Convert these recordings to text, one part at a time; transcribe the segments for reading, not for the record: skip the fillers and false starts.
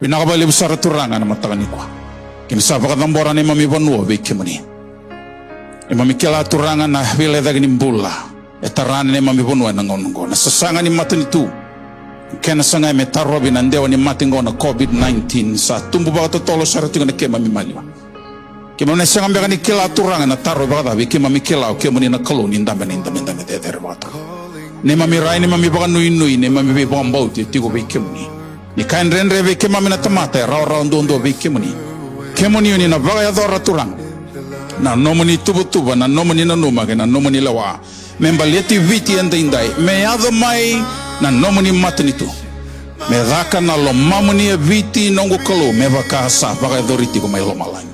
Pinakabali besar turangan na matakan ko. Kinasaba ka ng boran ni Mami Vanua, Vikimani. Mami kila turangan na wile daging imbula. Etaran ni Mami Vanua ng ongo. Nasasangan ni matin itu. Kena sangay metaro binandewa ni matin ko na COVID-19 sa tumbo ba ito tolo sa rating na kema mimaliwa. Kima na siyang ambyakan ni kila turangan na taro ba katabi kima mi kila o kima ni nakalun indame tetere bata. Ni Mami rai ni Mami baka nui ni Mami baka mbauti tigo Vikimani. Ni kain renre ve kema mina tamata raw ndondo ve kemuni kemuni ni na vaga ya dora turang na nomoni tubutuba na nomoni na numage na nomoni lawa memba leti viti enda indai me yado mai na nomoni matnitu me daka na lo mamuni viti nongo kalo me vaka sa vaga doriti ko mai lo malai.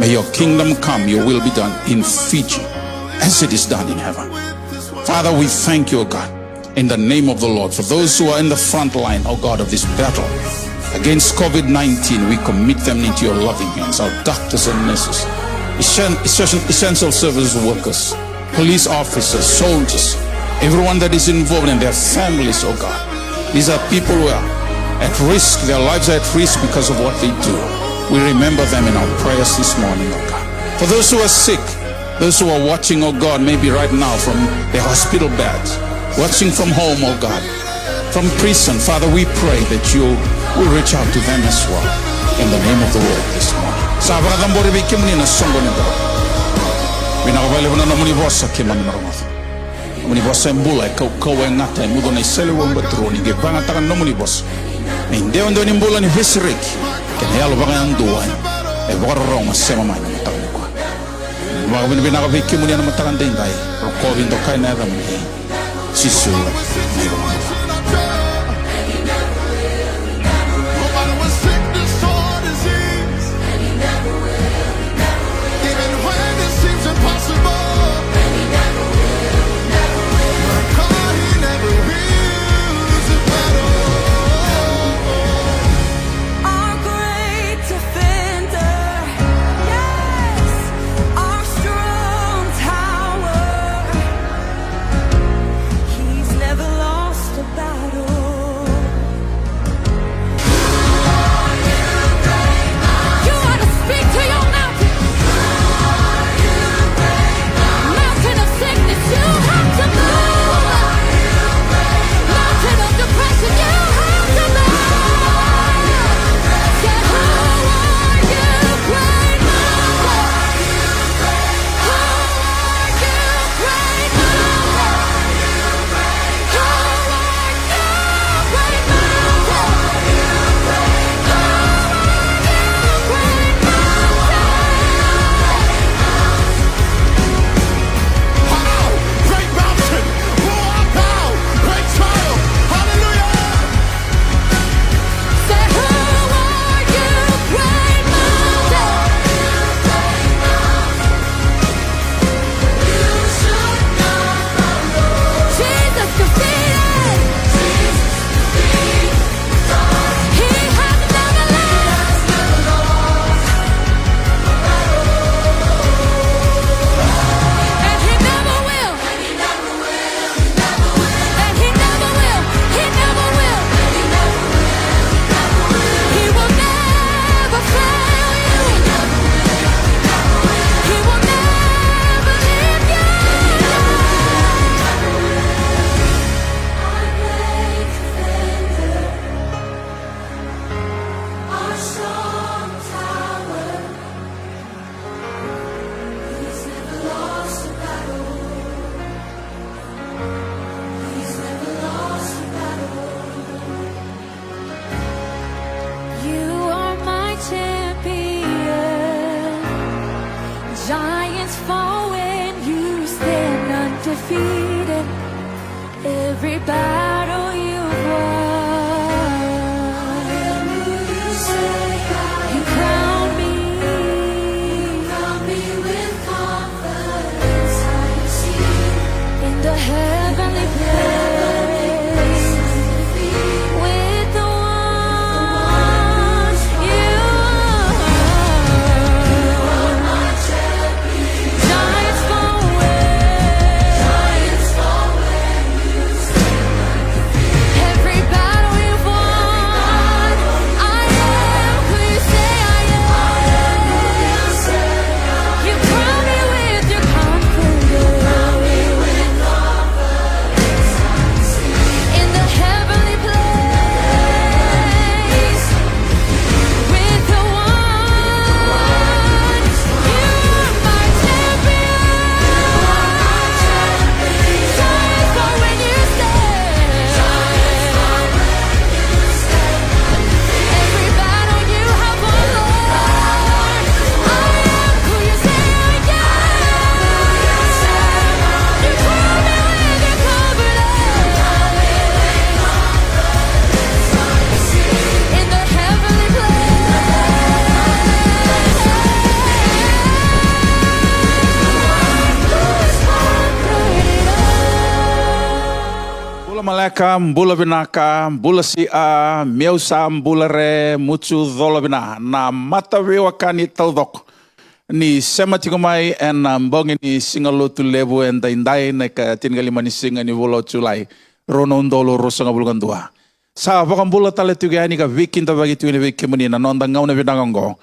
May your kingdom come, your will be done in Fiji as it is done in heaven. Father, we thank you, O God, in the name of the Lord. For those who are in the front line, oh God, of this battle against COVID-19, we commit them into your loving hands. Our doctors and nurses, essential service workers, police officers, soldiers, everyone that is involved in their families, oh God. These are people who are at risk. Their lives are at risk because of what they do. We remember them in our prayers this morning, oh God. For those who are sick, those who are watching, oh God, maybe right now from their hospital beds, watching from home, oh God, from prison, Father, we pray that you will reach out to them as well, in the name of the Lord this morning. Sahabat tambore bikimuni na songo ni God. Binakabali na namuni bosa kimani maromath. Namuni bosa mbula kau ngata mudo na isele wong batroni ge banga takan namuni bosa. Inde ondo ni mbula ni vesireki. Kena yalo banga anduan. Borong sema manya matakan ko. Mga binakabikimuni na matakan dindai. Rokovin do kai na ramni. Sisu Giants fall when you stand undefeated. Every battle you've won, you crown me with confidence. I see in the heavenly place with the one you are. Giants fall when you stand Vinaka, mbula vinaka, mbula si a, miausa mbula re, mutu dhola vina, na mata wakani taudok. Ni sema tigo mai en mbongi ni singalotu lebu en daindai na ka tingali mani singa ni volo tulai. Rono ndolo rosanga bulgan dua. Sa vakambula tale tuga ni ka vikinda bagi tuini vikimuni na nonda ngauna vidangongo.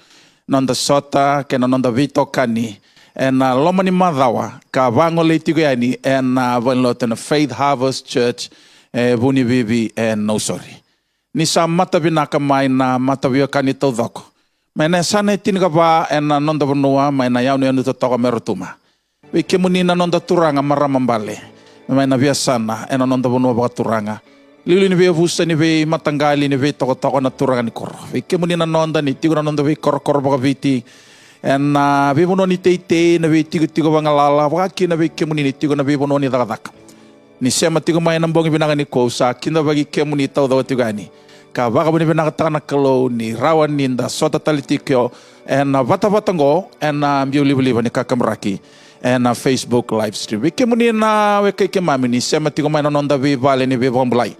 Nonda sota ke na nonda vito kani. En lomani madawa ka vangole tuga ni en vanloten Faith Harvest Church Buni Bibi en Nosori. Ni sa mata vinaka mai na mata viokani taudoko. Maina sana tinga ba en nonda vanua maina yaunu yanu totoka merotuma. Vikimuni na nonda turanga maramambale. Maina via sana en nonda vanua baka turanga. Lili ni via vusa ni via matangali ni via toko na turanga ni koro. Vikimuni na nonda ni tigo na nonda via koro baka viti. En via vono ni teite na via tigo bangalala. Waki na via kimuni ni tigo na via vono ni dagadaka. Ni sema tigo mai na mbongi binanga ni kousa. Kinda bagi kimuni tau dawa tigo ani. Ka baka buni binanga takana kalau ni rawan ninda sota talitikyo. En vata-vatango en mbiu-libu-libu ni kakamraki. En Facebook live stream. Wiki muni na weke mami ni sema tigo mai na nonda vi vale ni vi vambulai.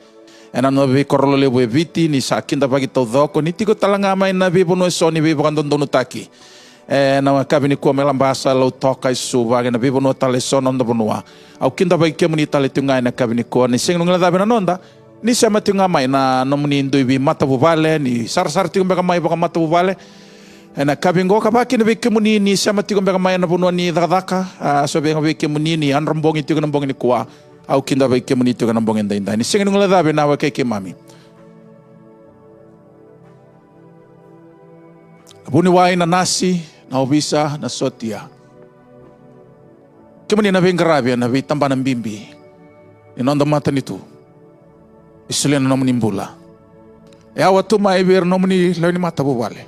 En ano vi korolo lebu e viti ni sa kinda bagi tau dhoko. Ni tigo talanga mai na vi bono eso ni vi vakandondonu taki. Na kabi ni kua melambasa lau toka isu vage na vi bono tale so nonda bonua. Au kinda bagi ke muni tale tungai na kabi ni kua. Ni sing nungala dabi na nonda. Ni sema tunga mai na nomuni indui vi mata vuvale. Ni sar-sar tigo baka mai baka mata vuvale. Na kabingo kabaki na wiki muni ni sema tigo baka mai na bonua ni dhadaka. So beka wiki muni ni anrambongi tigo nambongi ni kua. Au kinda wiki muni tigo nambongi ndainda. Ni sing nungala dabi na wake ke mami. Buni wai na nasi, na obisa, na sotia. Kemuni na vingarabia na vitamba na mbimbi. Inonda mata nitu. Isulia na nomuni mbula. Awa tu maibir nomuni launi mata bubale.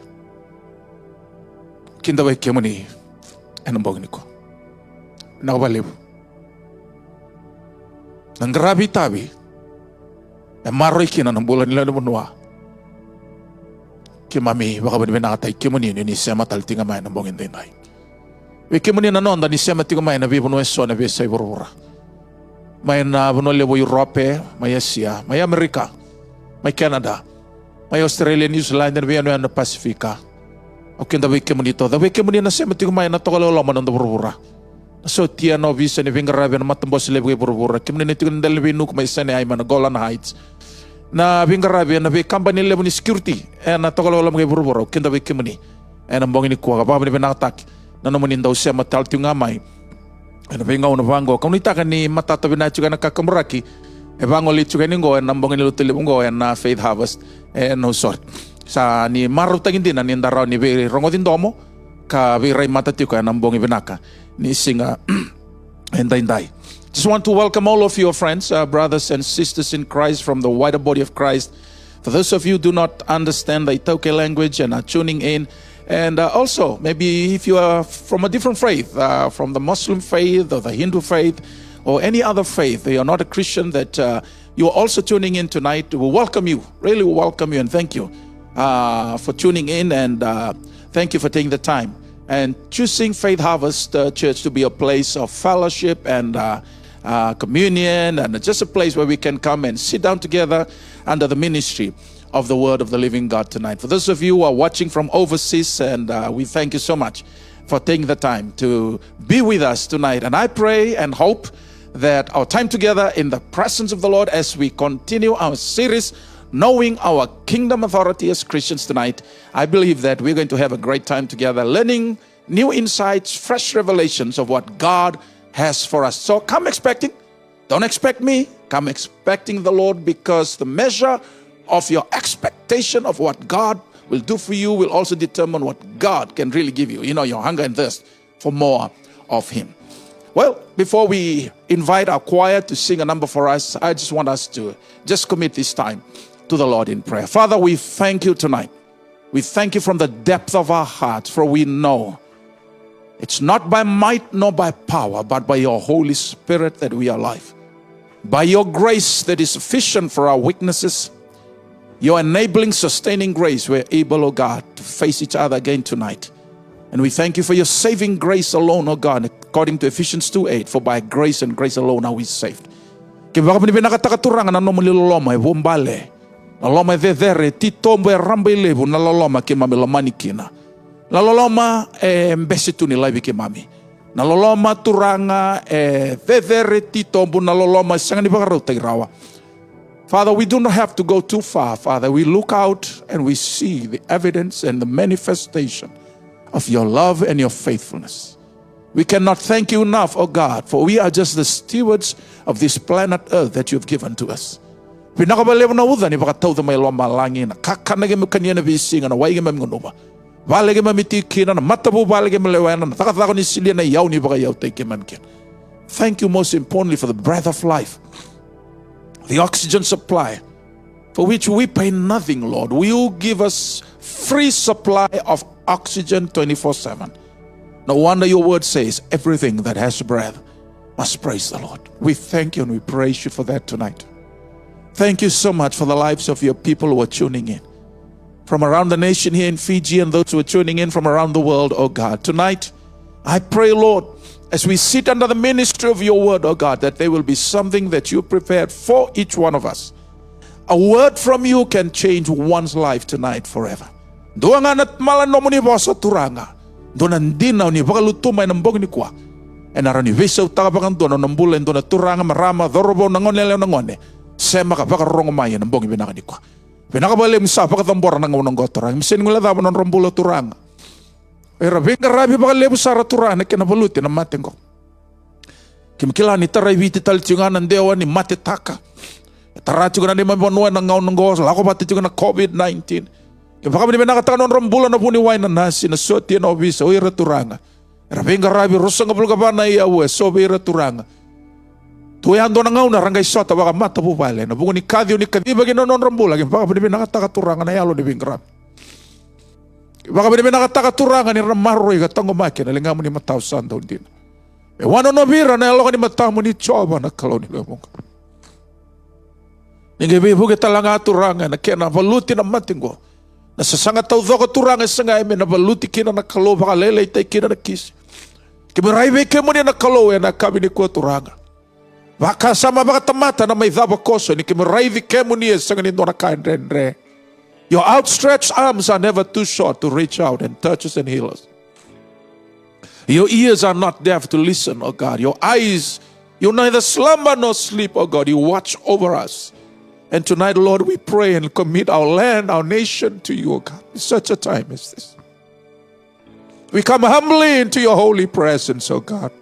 Kinda wai kemuni. Enambong niko. Nakabalibu. Nanggarabi tabi. Maroi kina ng mbula nila namunwa. Kimami baka ba nakatay kimuni ni sema taltinga mai na bongin dinay. We kimuni na nonda ni sema tinga mai na vivo no eso na vi sai borora. Mai na bono levo Europe, mai Asia, mai Amerika, mai Canada, mai Australia, New Zealand, vi ano na Pasifika. Okay da we kimuni to. Da we kimuni na sema tinga mai na tokolo lo manon da borora. So tia no visa ni vingarabe na matambos levo borora. Kimuni ni tinga ndalwe nuk mai sane ay man Golan Heights. Na vingarabi na vi company level ni security na tokolo lam ngay buru-buru kinda vi kimuni na mbongin ni kuwa kapapa ni vinatak na namunin daw siya matal tiyo nga may na vingaw na vango kung nitakan ni matatabi na tsuga na kakamuraki vango li tsuga ningo na mbongin ni lutilibungo na Faith Harvest no sort sa ni marutagin din na nindaraw ni vi rongodin domo ka vi ray matatiyo ka na mbongin vinaka ni singa enday. Just want to welcome all of your friends, brothers and sisters in Christ from the wider body of Christ. For those of you who do not understand the Itoke language and are tuning in, and also maybe if you are from a different faith, from the Muslim faith or the Hindu faith or any other faith, you are not a Christian, that you are also tuning in tonight, we welcome you, really welcome you, and thank you for tuning in, and thank you for taking the time and choosing Faith Harvest Church to be a place of fellowship and communion, and just a place where we can come and sit down together under the ministry of the Word of the living God tonight. For those of you who are watching from overseas, and we thank you so much for taking the time to be with us tonight. And I pray and hope that our time together in the presence of the Lord as we continue our series, knowing our kingdom authority as Christians tonight, I believe that we're going to have a great time together, learning new insights, fresh revelations of what God has for us. So come expecting. Don't expect me. Come expecting the Lord, because the measure of your expectation of what God will do for you will also determine what God can really give you. You know, your hunger and thirst for more of Him. Well, before we invite our choir to sing a number for us, I just want us to just commit this time to the Lord in prayer. Father, we thank you tonight. We thank you from the depth of our hearts, for we know it's not by might nor by power, but by your Holy Spirit that we are alive. By your grace that is sufficient for our weaknesses, your enabling, sustaining grace, we're able, oh God, to face each other again tonight. And we thank you for your saving grace alone, oh God, according to Ephesians 2:8, for by grace and grace alone are we saved. baka pinakatakaturanga na nomo liloloma e bombale. Na loma e vedere ti tombo e ramba i levu na loloma ke mami lamani kina. Na loloma e mbesitu ni laivi ke mami. Na loloma turanga e vedere ti tombo na loloma sangani bakarauta irawa. Father, we do not have to go too far, Father. We look out and we see the evidence and the manifestation of your love and your faithfulness. We cannot thank you enough, oh God, for we are just the stewards of this planet Earth that you've given to us. Pinakabalew na uda ni bakataw may loma langin. Kakanage mo kanya na bisinga na waige mamunguba. Balege mamitikina na matabu balege malewana na takatako ni silia na yaw ni baka yaw take mankin. Thank you most importantly for the breath of life, the oxygen supply, for which we pay nothing, Lord. You give us free supply of oxygen 24/7. No wonder your word says everything that has breath must praise the Lord. We thank you and we praise you for that tonight. Thank you so much for the lives of your people who are tuning in from around the nation here in Fiji and those who are tuning in from around the world, oh God. Tonight, I pray, Lord, as we sit under the ministry of your word, oh God, that there will be something that you prepared for each one of us. A word from you can change one's life tonight forever. Doangan at malanom ni bosa turanga. Donan dinaw ni bakalutumay ng bong ni kwa. En arani visaw tagabakan doon ng bulen doon turanga marama dorobo nangonele nangone. Sema ka bakarong mayan ng bong ibinaka ni kwa. Pinakabali misa pakatambora ng unang gotorang. Misin ngula dapat ng rombulo turanga. Era benga rabi bakalebo sara turanga kinabaluti ng mating ko. Kimkila ni taray viti talchungan ng dewa ni mate taka. Taracho ko na ni mabanuan ng ngaon ng gos. Lako pati ko na COVID-19. Baka hindi nakatakan ng rambulan na puniway na nasi na soti na obisa o ira turanga. Rabing garabi rosang kapul ka ba na iyawe sobe ira turanga. Tuyando na ngaw na rangay sota baka mata po pala. Nabungo ni kadyo ni kadiba ginoon rambulan. Baka hindi nakataka turanga na yalo ni bingrab. Baka hindi nakataka turanga ni ramaroy katango makina. Linga mo ni mataw sandaw din. Wano no bira na yalo ka ni mataw mo ni choba na kalaw ni lamong. Ningibibugi talanga turanga na kaya napaluti na matinggo. Nasasanga tau doko turanga sanga eme na baluti kina na kalo baka lele tay kina na kisi. Kimiraibe kemo ni na kalo na kami ni kuwa turanga. Baka sama baka tamata na may dhaba koso ni kimiraibe kemo ni sanga ni na kain renre. Your outstretched arms are never too short to reach out and touch us and heal us. Your ears are not deaf to listen, oh God. Your eyes, you neither slumber nor sleep, oh God. You watch over us. And tonight, Lord, we pray and commit our land, our nation to you, O God. In such a time as this. We come humbly into your holy presence, O God.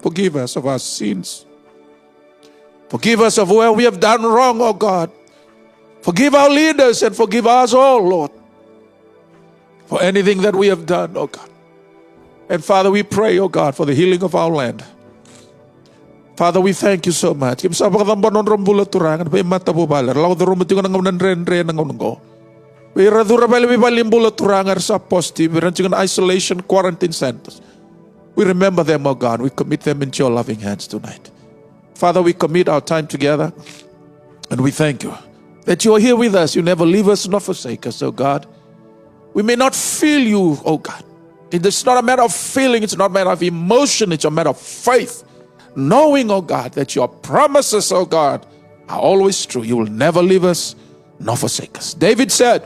Forgive us of our sins. Forgive us of where we have done wrong, O God. Forgive our leaders and forgive us all, Lord, for anything that we have done, O God. And Father, we pray, O God, for the healing of our land. Father, we thank you so much. Kim sa pakatamba non rambula turangan pa imata po balar. Lago daro mati ko nang renre nang ungo. We radura bali balimbula turangan sa posti. We ranching isolation quarantine centers. We remember them, oh God. We commit them into your loving hands tonight. Father, we commit our time together, and we thank you that you are here with us. You never leave us nor forsake us, oh God. We may not feel you, oh God. It's not a matter of feeling. It's not a matter of emotion. It's a matter of faith. Knowing, oh God, that your promises, oh God, are always true. You will never leave us nor forsake us. David said,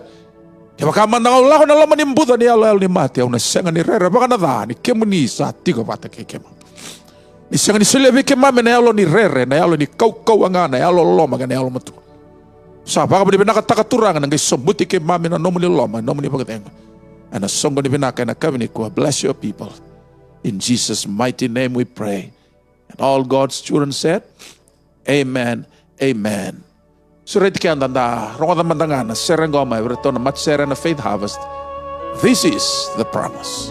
baka man na Allah na laman ni Buddha ni Allah ni mati au na senga ni rere baka na da ni kemu ni sa tigo bata ke kema. Ni senga ni selebi kema me na Allah ni rere na Allah ni kau anga na Allah loma ga na Allah matu. Sa baka ni binaka takaturangan ngai sombuti ke mame na nomu ni loma nomu ni bagatenga. And a songo ni binaka na kavini ko bless your people. In Jesus' mighty name we pray. And all God's children said, Amen, Amen. Surat kaya nanda, rongo na mandangan na serengoma, return na matsera na faith harvest. This is the promise.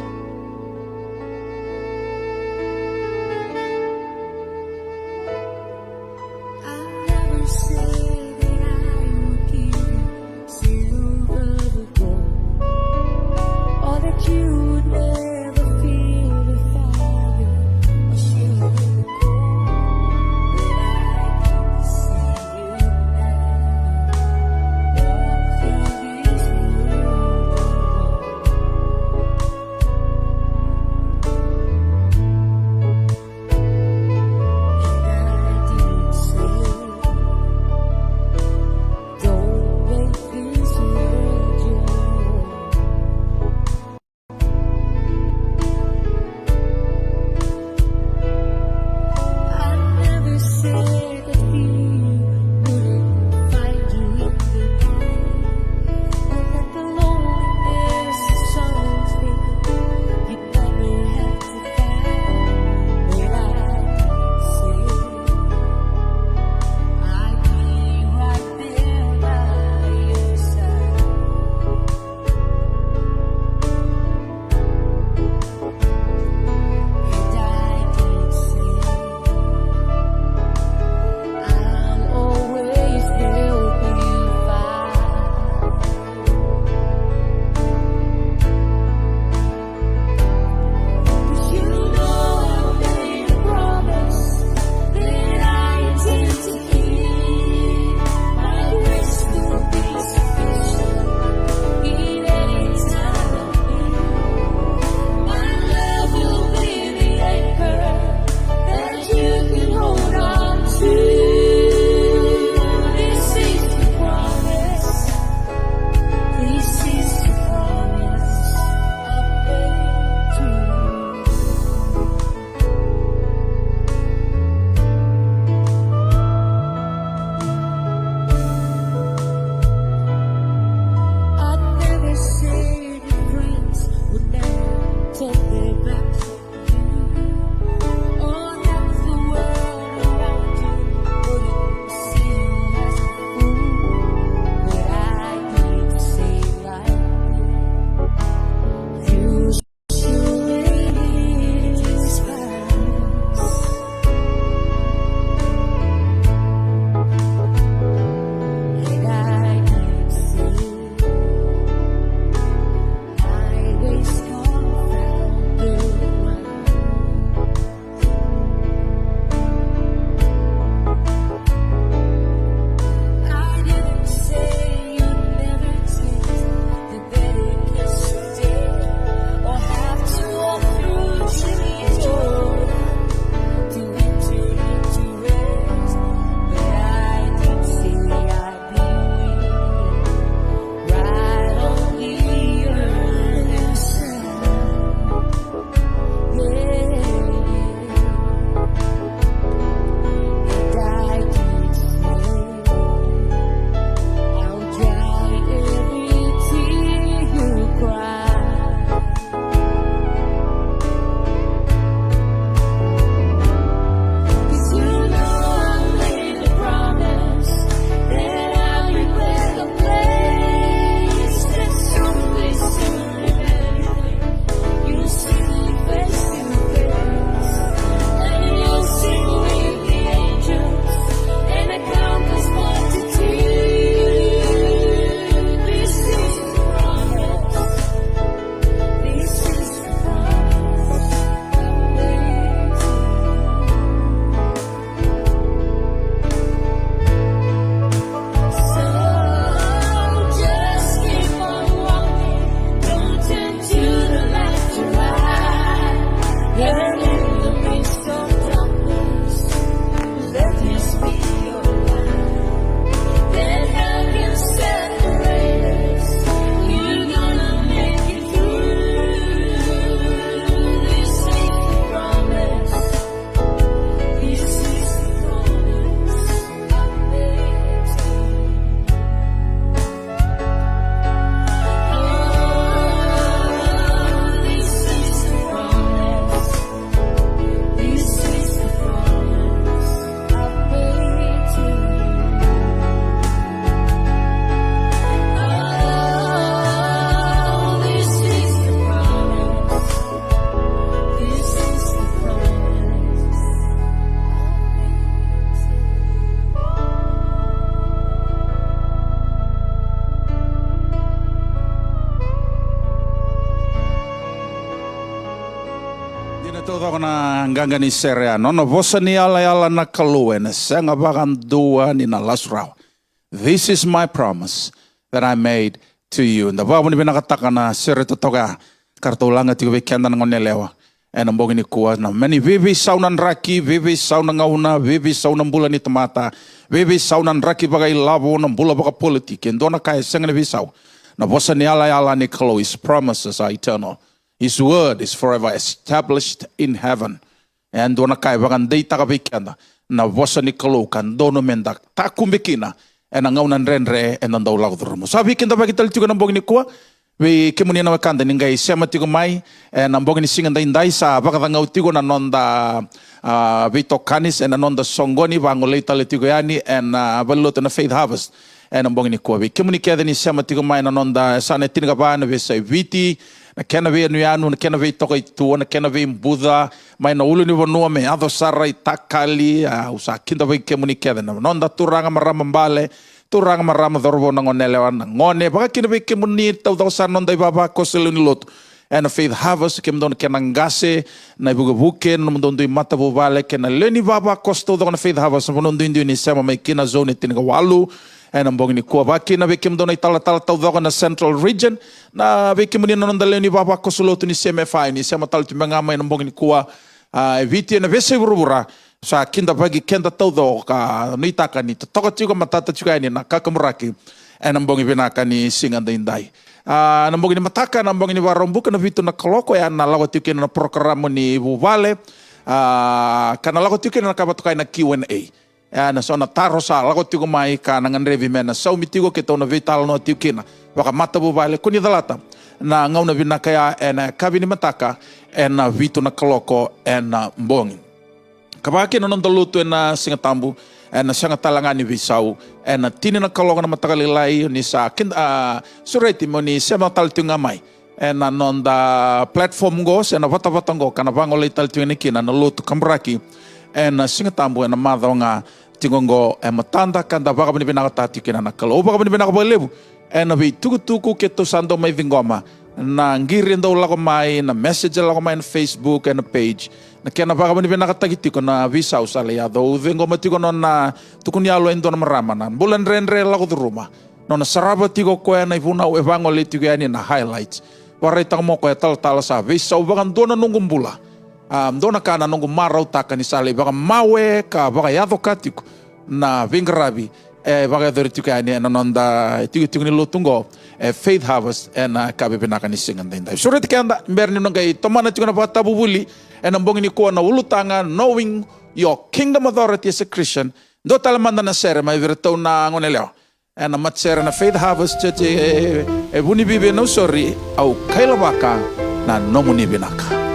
Toda na nganga ni sereano no vosa ni ala na kalue na senga bagandua ni na lasrao. This is my promise that I made to you. Nda babu ni binakataka na sere totoga kartulanga tigo bekenda ngonelewa. En ambog ni kuwa na many vivi saunan raki, vivi saunan ngauna, vivi saunan bula ni tomata, vivi saunan raki bagai labo na bula baga politiki. Ndona kaya senga ni visau. Na vosa ni ala ni kalue. His promises are eternal. His word is forever established in heaven. And dona kai bagan day takabikanda na vosa ni kalukan dono menda takumbikina and ang ngaunan renre and ang daulaw drumo. Sabi kinda bagital tigo ng bog ni kuwa we kimuni na wakanda ningay sema tigo mai and ang bog ni singan da inday sa bakatangaw tigo na nonda Vito Canis and anonda Songoni bangolay tali tigo yani and baluto na Faith Harvest. And ang bog ni kuwa we kimuni kaya ni sema tigo mai na nonda sana tinigaba na we say viti na kena ve nuianu na kena ve toka itua na kena ve Buddha mai na ulu ni wanua me ado sarai takali usa kinda ve kemuni keda na nonda turanga marama mbale turanga marama dorbo na ngonele wana ngone baka kinda ve kemuni tau sa nonda ibaba koselu ni lotu and Faith Harvest kem don kena ngase na ibugabuke na mundondo imata bubale kena leni baba kosto do na Faith Harvest mundondo indio ni sema mai kina zone tiniga walu and ang bong ni kuwa baki na bekim doon ay tala-tala tawag ako na Central Region na bekim ni nanondalayo ni baba ko suloto ni CMFI ni sema talo timbangamay ng bong ni kuwa viti na vese burubura sa kinda bagi kenda tawag ka nuitaka ni totoko tigo matata tigo ni nakakamuraki and ang bong ibinaka ni Singanda Inday ang bong ni mataka ang bong ni warombuka na vito na kaloko yan nalawat yung na programo ni Bubale kanalawat yung na nakabatukay na Q&A. Na so na taro sa lago tigo mai ka nangan revi mena sa umitigo kita na vital no tiukina baka mata bubale kuni dalata na ngau na binakaya na kabini mataka na vito na kaloko na mbongi kabaki na nondaluto na singatambu na singatalangani visau na tini na kaloko na matakalilai ni sa sureti mo ni sema taltunga mai na nonda platform go na vata-vatango kana bangolay taltunga ni kina na luto kambraki na singatambu na madonga tingongo matanda kanda baka binibinakatati kina nakalo baka binibinakabalebu na bi tuku-tuku keto sando may vingoma na ngirin daw lako may na message lako may na Facebook na page na kaya na baka binibinakatagiti ko na visa usalayado vingoma tigo no na tukunyalo endo na marama na bulan renre lako duruma no na saraba tigo ko na ivuna evangoli tigo yani na highlights waray mo ko tal sa visa baka doon na nungong bula dona kana nungu marau taka ni sale baka mawe ka baka yado katiko na vingrabi baka doritiku ani na nonda tiku ni lutungo Faith Harvest na kabe pinaka ni Singanda Inday surat kanda berni nungai tomana tiku na bata bubuli ang bongi ni kuwa na ulutanga knowing your kingdom authority as a Christian do talamanda na sere may virtaw na ngoneleo na matsere na Faith Harvest church buni bibi no sorry au kailabaka na nomuni binaka.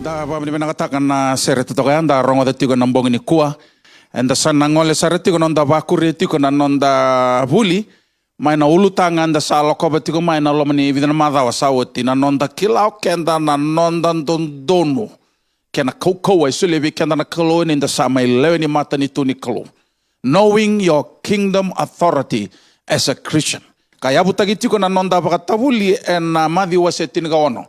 Da ba ni nakatakan na seret to kaya da rongo da tigo nambong ni kuwa. And the san nangole seret tigo nonda bakuri tigo na nonda buli. Mai na ulutangan da sa lokoba tigo mai na lomani vidana madawa sawati na nonda kilau kenda na nonda dondono. Kena koko ai sulebi kenda na kalo ni da sa mai lewe ni mata ni tuni kalo. Knowing your kingdom authority as a Christian. Kaya butagi tigo na nonda bakatabuli en madi wasetin ga ono.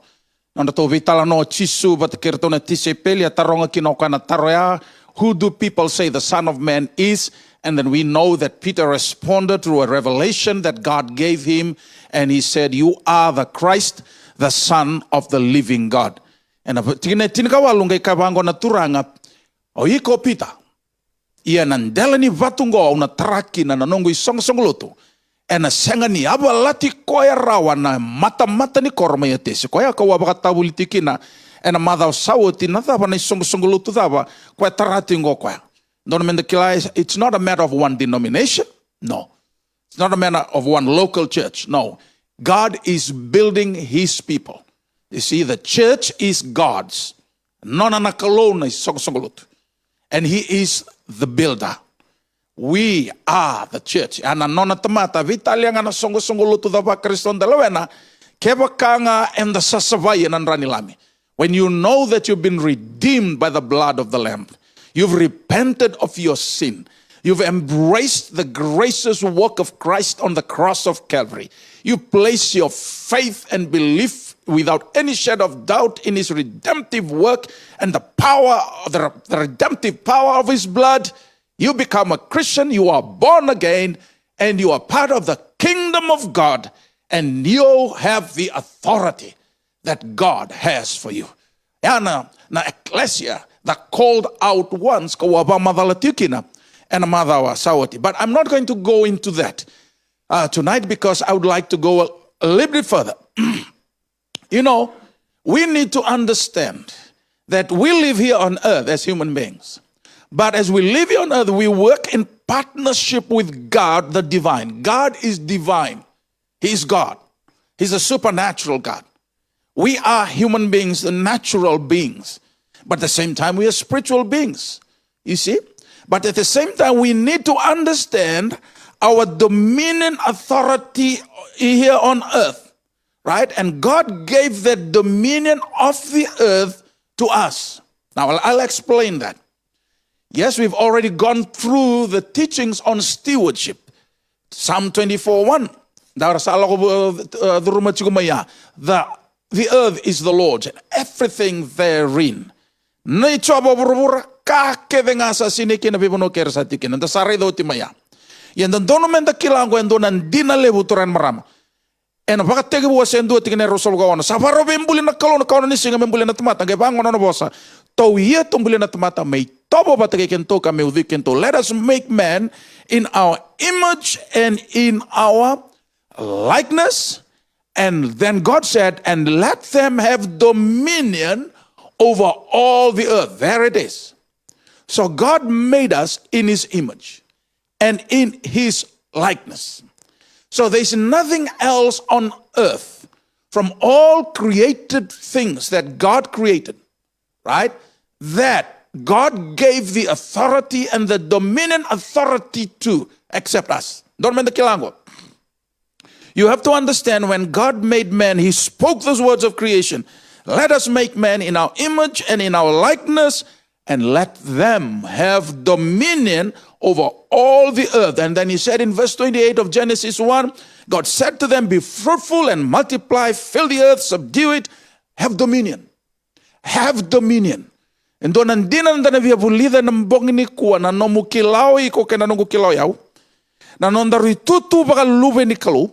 Nanda to vitala no chisu but kirtona tisepeli ataronga kinokana taroya. Who do people say the Son of Man is? And then we know that Peter responded through a revelation that God gave him. And he said, you are the Christ, the Son of the living God. And tinakawalunga ikabango na turanga. O iko Peter. Ia nandela ni vatungo una traki na nanongo isong songloto. And a sangani abalati koya rawa na mata ni korma yatesi. Koya kawa bakatabulitiki na. And a mother sawati na thaba na isong songloto thaba. Koya taratingo koya. It's not a matter of one denomination. No. It's not a matter of one local church. No. God is building his people. You see, the church is God's. And he is the builder. We are the church. Ana nona tamata vitalia ngana songo lutu dava Kriston dalawena kebakanga and the sasavaya nanranilami. When you know that you've been redeemed by the blood of the Lamb, you've repented of your sin. You've embraced the gracious work of Christ on the cross of Calvary. You place your faith and belief without any shadow of doubt in his redemptive work and the power, the redemptive power of his blood. You become a Christian, you are born again, and you are part of the kingdom of God, and you have the authority that God has for you. Na ecclesia, the called out ones, and sawati. But I'm not going to go into that tonight because I would like to go a little bit further. You know, we need to understand that we live here on earth as human beings. But as we live here on earth, we work in partnership with God, the divine. God is divine. He is God. He's a supernatural God. We are human beings, the natural beings. But at the same time, we are spiritual beings. You see? But at the same time, we need to understand our dominion authority here on earth. Right? And God gave that dominion of the earth to us. Now, I'll explain that. Yes, we've already gone through the teachings on stewardship. Psalm 24:1. The earth is the Lord's and everything therein. En bakatege bo sendo tikene rosol gawana safaro bembuli na kalon kawan ni singa bembuli na tomata ge bango no bosa to ye tombuli na tomata me tobo batege kento ka me udikento. Let us make man in our image and in our likeness. And then God said, and let them have dominion over all the earth. There it is. So God made us in his image and in his likeness. So there's nothing else on earth from all created things that God created, right? That God gave the authority and the dominion authority to except us. Don't mean the kilango. You have to understand when God made man, he spoke those words of creation. Let us make man in our image and in our likeness and let them have dominion over all the earth. And then he said in verse 28 of Genesis 1, God said to them, be fruitful and multiply, fill the earth, subdue it, have dominion. Have dominion. And do nandinan na via bulida ng bongini kuwa na nomu kilaw iko kena nungu kilaw yaw. Na nondaru tutu baka lube ni kalu.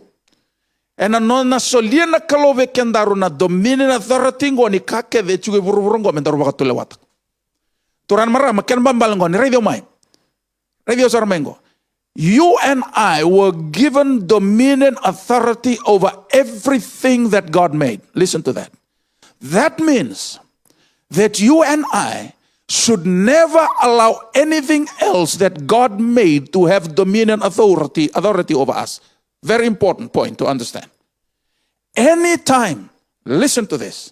And na solia na kalove kendaru na dominion authority ngo ni kake de chuge buruburungo mendaru baka tulewata. Turan marama ken bambalango ni radio mai. Radio Sarmengo. You and I were given dominion authority over everything that God made. Listen to that. That means that you and I should never allow anything else that God made to have dominion authority over us. Very important point to understand. Anytime, listen to this.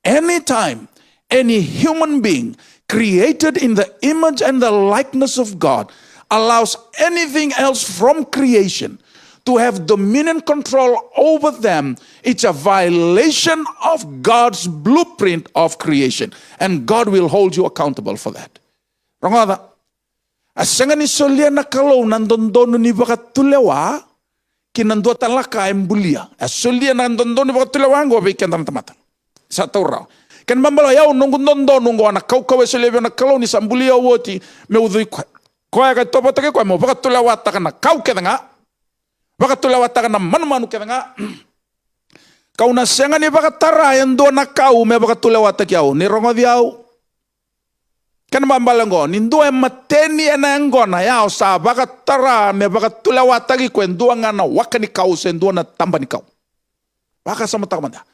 Anytime Any human being created in the image and the likeness of God allows anything else from creation to have dominion control over them, it's a violation of God's blueprint of creation. And God will hold you accountable for that. Rongada, asenga ni solia na kalau nandondo ni bakatulewa, kinandua talaka embulia. Asolia nandondo ni bakatulewa ngo bikin tamata. Sa taurau. Kan mambala yau nungundondo nungo anak kau esolia na kalau ni sambulia woti meudui kwa ka topa take kwa mo bakatulewa takana kau kedanga. Bakatulewa takana manu kedanga. Kau na senga ni bakatara endo na kau me bakatulewa takiau ni rongodiau. Kan mambalango nindo mateni ena ngona yao sa bakatara me bakatulewa taki kwendo ngana wakani kau sendo na tambani kau. Baka sama takamanda.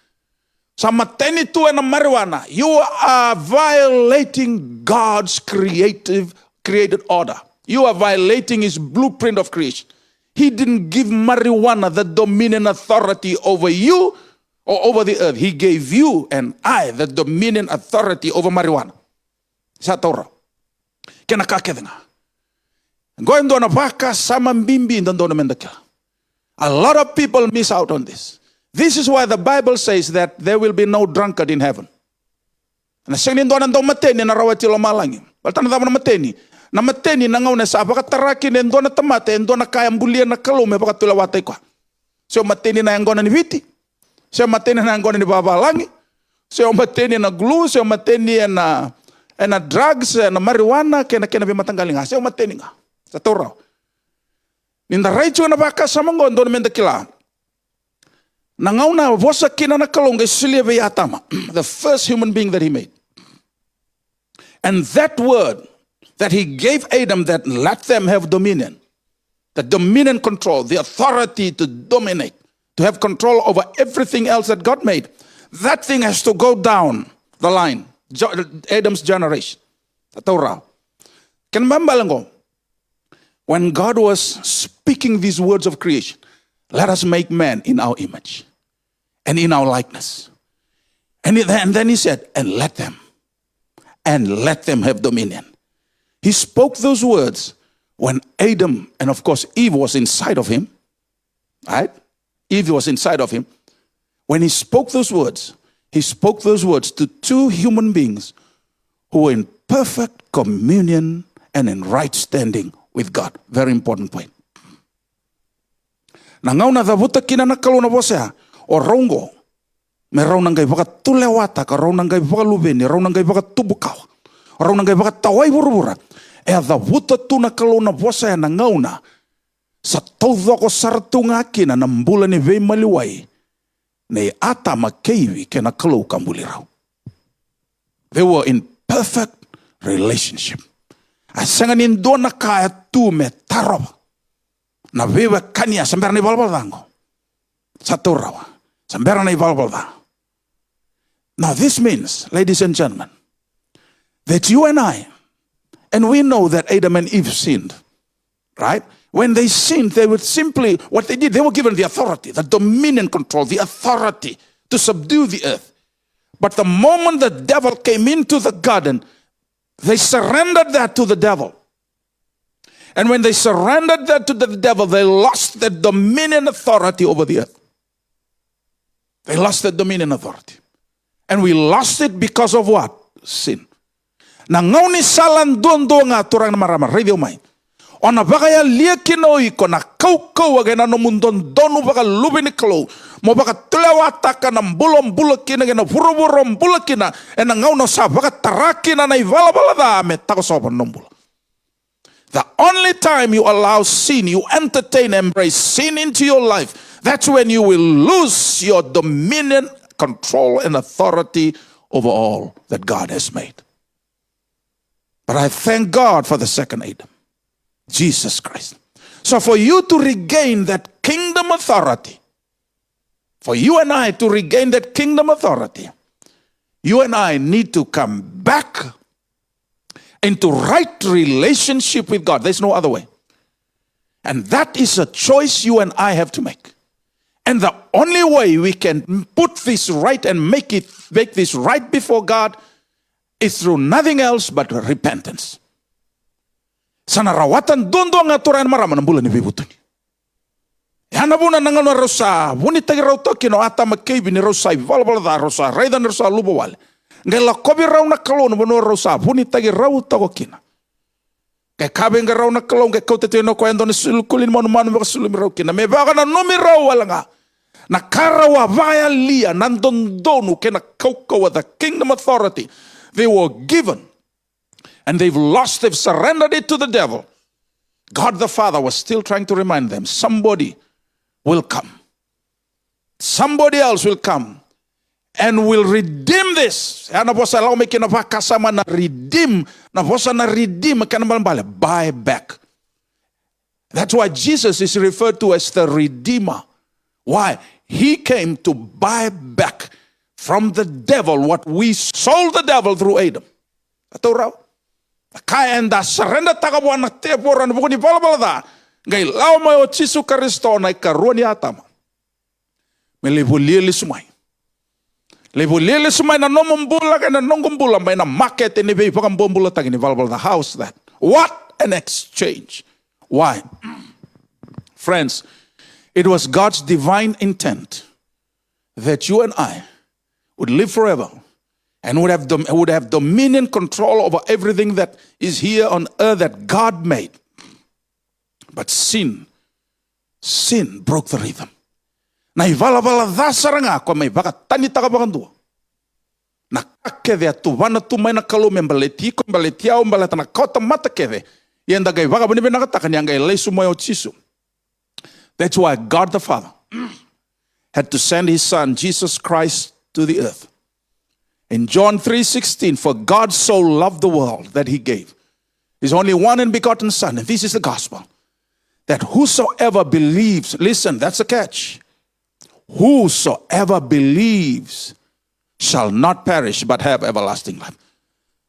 Sama teni tu ena marijuana. You are violating God's created order. You are violating his blueprint of creation. He didn't give marijuana the dominion authority over you or over the earth. He gave you and I the dominion authority over marijuana. Sa Torah. Kena kakedenga. Ngoendo na baka sama mbimbi ndando na mendakila. A lot of people miss out on this. This is why the Bible says that there will be no drunkard in heaven. Na sengni ndo na mateni na rawati lo malangi. Baltan na mateni. Na mateni na ngaw na sa bakataraki na ndo na tamate ndo na kaya mbulia na kalume bakatulawatay kwa. So mateni na ngona ni viti. So mateni na ngona ni babalangi. So mateni na glue, so mateni na drugs, na marijuana, kena bimatanggaling nga. So mateni nga. Sa Torah. Ninda raicho na baka sa mga ndo na mendakila. Nangaw na vosa kina na kalunga isulia vayatama. The first human being that he made. And that word that he gave Adam, that let them have dominion. The dominion control, the authority to dominate, to have control over everything else that God made. That thing has to go down the line. Adam's generation. The Torah. Can mambalango. When God was speaking these words of creation, let us make man in our image and in our likeness. And then he said, and let them have dominion. He spoke those words when Adam and of course Eve was inside of him. Right? Eve was inside of him. When he spoke those words to two human beings who were in perfect communion and in right standing with God. Very important point. Nangaw na dabuta kina nakalo na bosea o rongo. Me raw nangay baka tulewata ka raw nangay baka lubeni raw nangay baka tubukaw. Raw nangay baka taway burubura. E dabuta tu nakalo na bosea nangaw na sa todo ko sartunga kina nambula ni vei maliway. Ne ata makeiwi ke nakalo kambuli raw. They were in perfect relationship. Asanga nindo na kaya tu me taroba. Na vewa kanya sambera ni balbaldango. Sa Torah. Sambera ni balbalda. Now this means, ladies and gentlemen, that you and I, and we know that Adam and Eve sinned, right? When they sinned, they would simply, what they did, they were given the authority, the dominion control, the authority to subdue the earth. But the moment the devil came into the garden, they surrendered that to the devil. And when they surrendered that to the devil, they lost their dominion authority over the earth. They lost their dominion authority. And we lost it because of what? Sin. Nangaw ni salan doon nga turang na marama. Radio may. O na baka ya liya kinoi ko na kau agay na numundon donu baka lubi ni klo. Mo baka tulawata ka ng bulong kina gina buruburom bulakina. E nangaw no sa baka tarakina na ivalabala me takosopan numbula. The only time you allow sin, you entertain, embrace sin into your life, that's when you will lose your dominion, control, and authority over all that God has made. But I thank God for the second Adam, Jesus Christ. So for you to regain that kingdom authority, for you and I to regain that kingdom authority, you and I need to come back into right relationship with God. There's no other way. And that is a choice you and I have to make. And the only way we can put this right and make this right before God is through nothing else but repentance. Sa narawatan dondo ang aturan marama ng bulan ni Bibutuni. Yana buna nangano rosa, wuni tagi raw to kino ata magkaibi ni rosa, valvala da rosa, raidan rosa lubawal. Ngela kobi raw na kalon buno rosa, wuni tagi raw to kina. Kay kabe nga raw na kalon kay kote no kwento ni sulkulin mo manu makasulumi raw kina. May baka na numi raw wala nga. Nakarawa vaya lia nandondonu kena kaukawa the kingdom authority. They were given and they've lost, they've surrendered it to the devil. God the Father was still trying to remind them, somebody will come. Somebody else will come and will redeem this. Ano po sa law may kinapakasama na redeem, na po sa na redeem, buy back. That's why Jesus is referred to as the Redeemer. Why? He came to buy back from the devil what we sold the devil through Adam. Ito raw. Kaya enda surrender takabuan na teporan buko ni balbalada. Ngay lao mo o Jesu Kristo na ikaruan ni atama. May libulili sumay. Libulili sumay na nomumbula ka na nongumbula may na market ni baby pakang bumbula tagi ni balbalada. How's that? What an exchange. Why? Friends, it was God's divine intent that you and I would live forever and would have dominion, control over everything that is here on earth that God made. But sin broke the rhythm. Na ivala-vala dasara nga ako may baka tanita ka bakandua. Nakakede atuvana tumay na kalume mbaleti ko mbaletiao mbaleta na kota matakede. Yenda gay baka bunibe nakatakan yang gay lesu moyo chisu. That's why God the Father had to send his son Jesus Christ to the earth. In John 3:16, for God so loved the world that he gave his only one and begotten son. And this is the gospel. That whosoever believes, listen, that's a catch. Whosoever believes shall not perish but have everlasting life.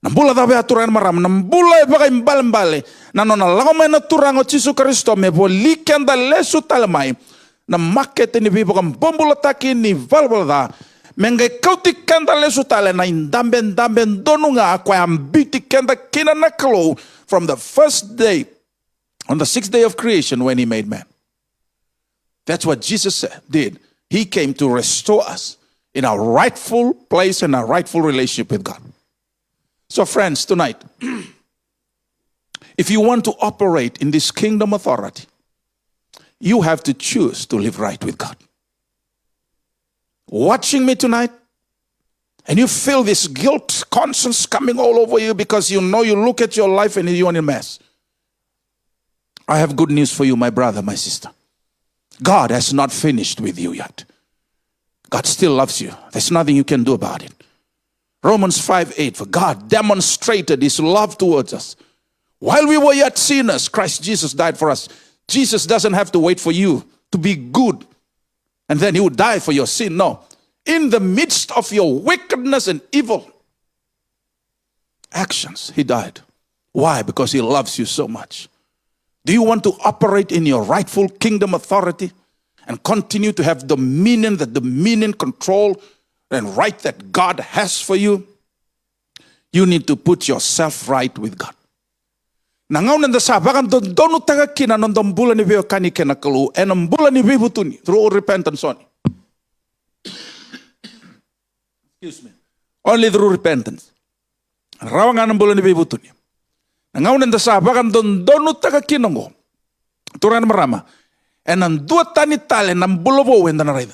Nambula tabi aturan maram, nambula iba kay mbalimbali, nanonalakaw may naturang o Jesu Kristo, may bolikan da lesu talamay, na makete ni bibo kang bombulatakin ni valvalda, mengay kautikan da lesu tala na indamben dono nga kwa ambitikan da kinanakalo from the first day, on the 6th day of creation when he made man. That's what Jesus did. He came to restore us in our rightful place and our rightful relationship with God. So friends, tonight, if you want to operate in this kingdom authority, you have to choose to live right with God. Watching me tonight, and you feel this guilt conscience coming all over you because you know you look at your life and you're in a mess. I have good news for you, my brother, my sister. God has not finished with you yet. God still loves you. There's nothing you can do about it. Romans 5:8, for God demonstrated his love towards us. While we were yet sinners, Christ Jesus died for us. Jesus doesn't have to wait for you to be good and then he would die for your sin. No. In the midst of your wickedness and evil actions, he died. Why? Because he loves you so much. Do you want to operate in your rightful kingdom authority and continue to have dominion, the dominion, control, and right that God has for you? You need to put yourself right with God. Nangaw nanda sabakan dono taga kina nondong bulan ni biyo kani kena kalu enam bulan ni biyo tuni through repentance only. Excuse me. Only through repentance. Rawangan ng bulan ni biyo tuni. Nangaw nanda sabakan dono taga kinongo. Turan marama. Enam dua tani tale nam bulobo wenda na raida.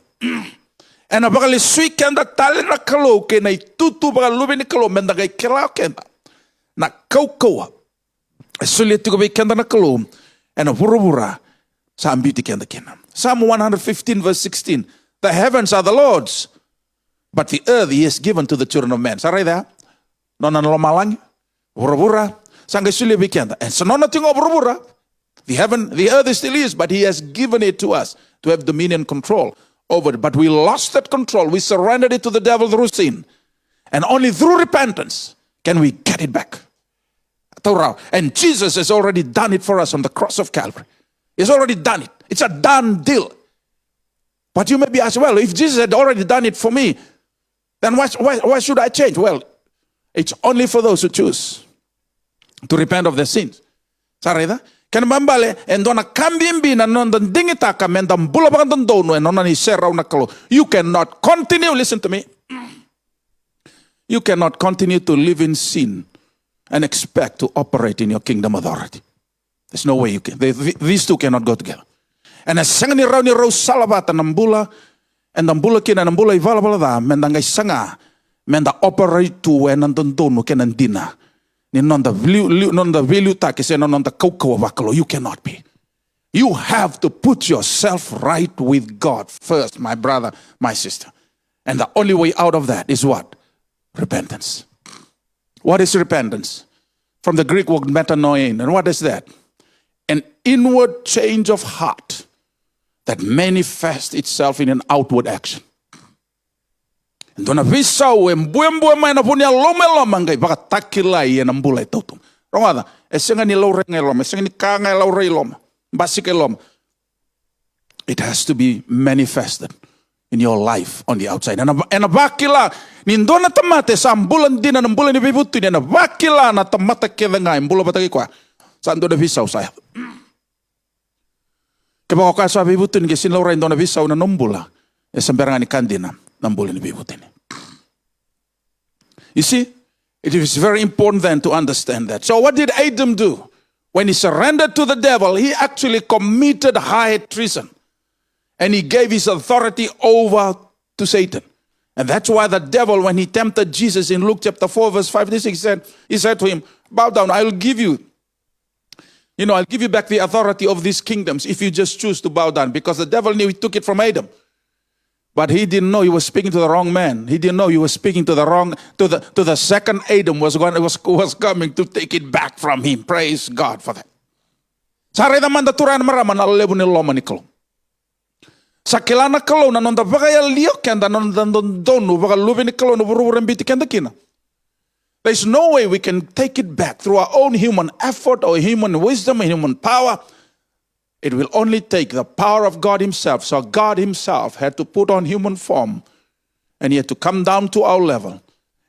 En dan bakal suiken da tale na kalo ke na tutu bakal lubi ni kalo menda kay kila kenda na kaukawa sulit ko be kenda na kalo en burubura sa ambiti kenda kena. Psalm 115 verse 16, the heavens are the Lord's, but the earth he has given to the children of men. Saray da nona lomalang burubura sangay sulit be kenda and so nona tingo burubura. The earth is still his, but he has given it to us to have dominion control over it. But we lost that control. We surrendered it to the devil through sin. And only through repentance can we get it back. And Jesus has already done it for us on the cross of Calvary. He's already done it. It's a done deal. But you may be asked, well, if Jesus had already done it for me, then why should I change? Well, It's only for those who choose to repent of their sins. Sareda? Kan mambale and dona kambimbi na non dan dingita ka men dan bula ba dan dono and non ni sera na kalo. You cannot continue, listen to me. You cannot continue to live in sin and expect to operate in your kingdom authority. There's no way you can. These two cannot go together. And as sanga ni rau salabata nambula and nambula kina nambula ivala bala da men dan sanga men da operate to and dan dono kenan dina. Ni non da value take se non da kaukawa wakalo. You cannot be. You have to put yourself right with God first, my brother, my sister. And the only way out of that is what? Repentance. What is repentance? From the Greek word metanoia. And what is that? An inward change of heart that manifests itself in an outward action. Dona visau embuembu mai na punya loma ngai baka takilai na mbula totum. Ronga esenga ni lo renga loma, esenga ni kanga lo rei loma, basike loma. It has to be manifested in your life on the outside. And a bakila ni ndona tamate sa mbulan dina na mbulan ni bibutu ni na bakila na tamata keda ngai mbula bataki kwa. Sa ndona visau saya. Keba ka sa bibutu ni sin lo rei ndona visau na nombula. Esemberanga ni kandina. You see, it is very important then to understand that. So what did Adam do? When he surrendered to the devil, he actually committed high treason. And he gave his authority over to Satan. And that's why the devil, when he tempted Jesus in Luke chapter 4, verse 5 to 6, he said to him, bow down, I'll give you back the authority of these kingdoms if you just choose to bow down. Because the devil knew he took it from Adam. But he didn't know he was speaking to the wrong man. He didn't know he was speaking to the second Adam was coming to take it back from him. Praise God for that. Sare da manda turan marama na lebu ni loma ni kalo. Sa kilana kalo na nonda bagaya liok kanda nonda donu baga lubi ni kalo no buru mbiti kanda kina. There's no way we can take it back through our own human effort or human wisdom or human power. It will only take the power of God himself. So God himself had to put on human form and he had to come down to our level.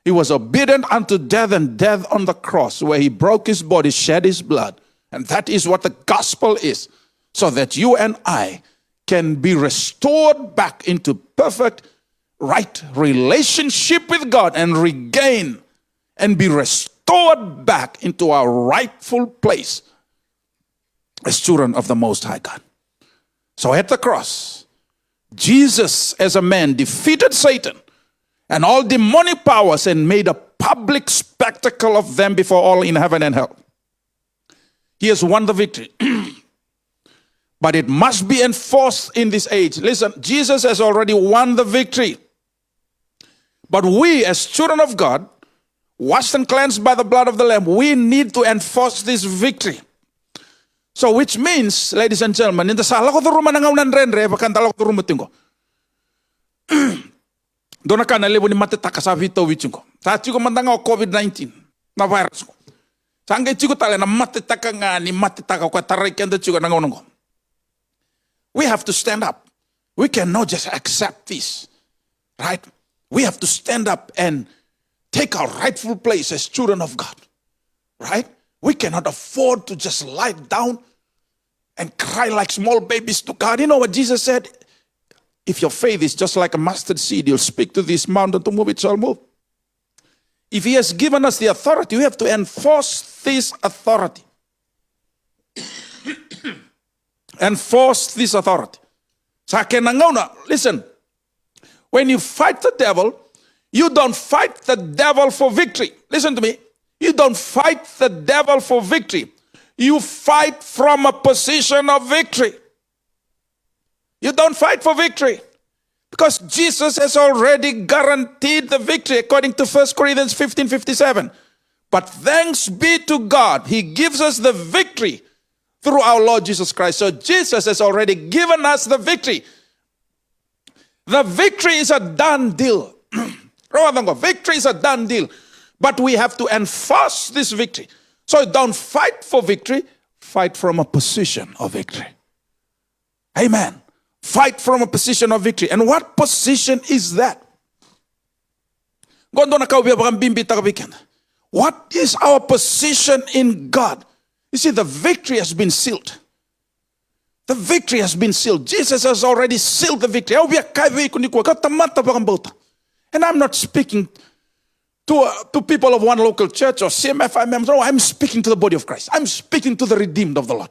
He was obedient unto death and death on the cross where he broke his body, shed his blood. And that is what the gospel is. So that you and I can be restored back into perfect, right relationship with God and regain and be restored back into our rightful place as children of the Most High God. So at the cross, Jesus as a man defeated Satan and all demonic powers and made a public spectacle of them before all in heaven and hell. He has won the victory. But it must be enforced in this age. Listen, Jesus has already won the victory. But we as children of God, washed and cleansed by the blood of the Lamb, we need to enforce this victory. So which means, ladies and gentlemen, in the sala ko rumah nangaunan renre, bakan talo ko rumah tingko. Dona ka na lebo ni mateta sa vito wichingo. Sa chiko mandanga COVID-19 na virus ko. Sangge chiko tale na mateta nga ni mateta ka taray kenda chiko nangaunan ko. We have to stand up. We cannot just accept this, right? We have to stand up and take our rightful place as children of God, right? We cannot afford to just lie down and cry like small babies to God. You know what Jesus said? If your faith is just like a mustard seed, you'll speak to this mountain to move, it shall move. If he has given us the authority, we have to enforce this authority. Enforce this authority. Listen, when you fight the devil, you don't fight the devil for victory. Listen to me. You don't fight the devil for victory. You fight from a position of victory. You don't fight for victory. Because Jesus has already guaranteed the victory according to 1 Corinthians 15:57. But thanks be to God, he gives us the victory through our Lord Jesus Christ. So Jesus has already given us the victory. The victory is a done deal. Victory is a done deal. But we have to enforce this victory. So don't fight for victory, fight from a position of victory. Amen. Fight from a position of victory. And what position is that? What is our position in God? You see, the victory has been sealed. The victory has been sealed. Jesus has already sealed the victory. And I'm not speaking to people of one local church or CMFI members. No, I'm speaking to the body of Christ. I'm speaking to the redeemed of the Lord.